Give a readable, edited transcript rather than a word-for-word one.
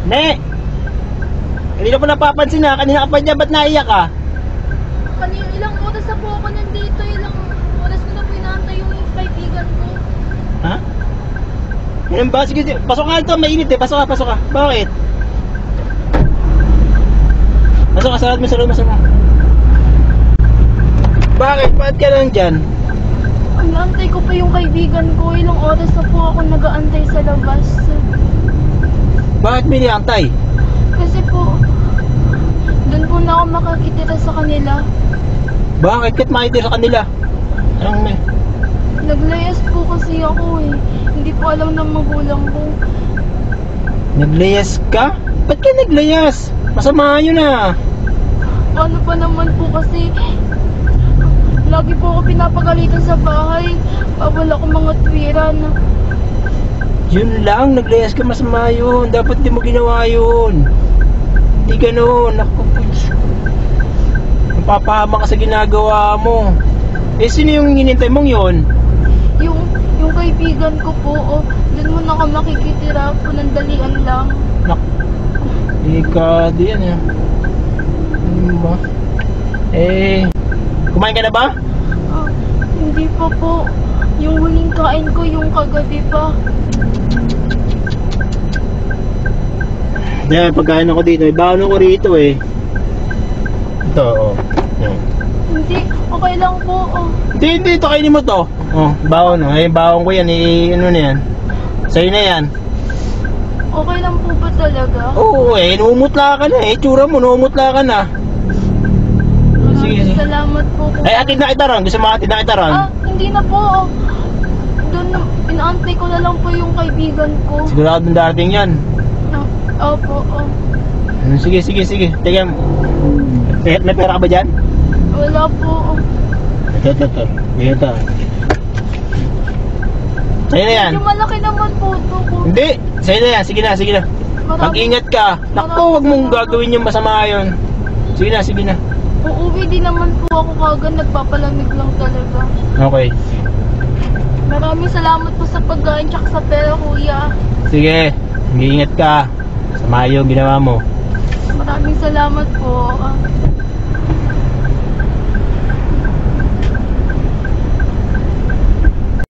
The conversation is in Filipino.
Ne! Kanina ko napapansin na, kanina ka pa dyan, ba't naiyak ka? Kanina ilang oras na po ako nandito, ilang oras ko na pinantay yung kaibigan ko. Ha? Yan ba? Sige, pasok ka ito, mainit eh, pasok ka. Bakit? Pasok ka, sarad mo sa loob, masok ka. Bakit? Bakit ka lang dyan? Inaantay ko pa yung kaibigan ko, ilang oras na po ako nag-aantay sa labas. Bakit may niantay? Kasi po, doon po na ako makakitira sa kanila. Bakit? Kahit makitira sa kanila? Anong may? Naglayas po kasi ako eh. Hindi po alam ng magulang ko. Naglayas ka? Ba't ka naglayas? Masama yun ah. Paano pa naman po kasi lagi po ako pinapagalitan sa bahay. Bawal ako mga twiran. Yun lang, naglayas ka, masama yun. Dapat di mo ginawa yun. Hindi gano'n. Naku, napapahama ka sa ginagawa mo. Eh, sino yung hinintay mong yun? Yung kaibigan ko po, oh, doon mo na ka makikitira po ng dalian lang. Ika, di yan eh. Ano ba? Eh, kumain ka na ba? Ah, hindi pa po. Yung huling kain ko, yung kagabi pa. Yan, pagkain ako dito. Ibaon ako rito eh. Ito, oh. Yan. Hindi, okay lang po. Oh. Hindi. Ito, kainin mo to. Oh, baon. Oh. Eh, baon ko yan. Eh, ano na yan? Sa'yo na yan. Okay lang po ba talaga? Oo, eh. Numutla ka na eh. Tsura mo, numutla ka na. Sige. Salamat po. Ay, atid na kita ron. Gusto mo atid na kita ron? Ah, hindi na po. Oh. Doon, inaantay ko na lang po yung kaibigan ko. Sigurado ng darating yan. Opo, oh. Sige. Teka, may pera ka ba dyan? Wala po. Oh. Ito. Sa'yo na yan. Yung malaki naman po ito ko. Hindi, sa'yo na yan. Sige na. Mag-ingat ka. Naku, huwag mong gagawin yung masama yun. Sige na. Uuwi din naman po ako kagad. Nagpapalamig lang talaga. Okay. Maraming salamat po sa pagkain tsaka sa pera, kuya. Sige, mag-ingat ka. Masama yung ginawa mo. Maraming salamat po.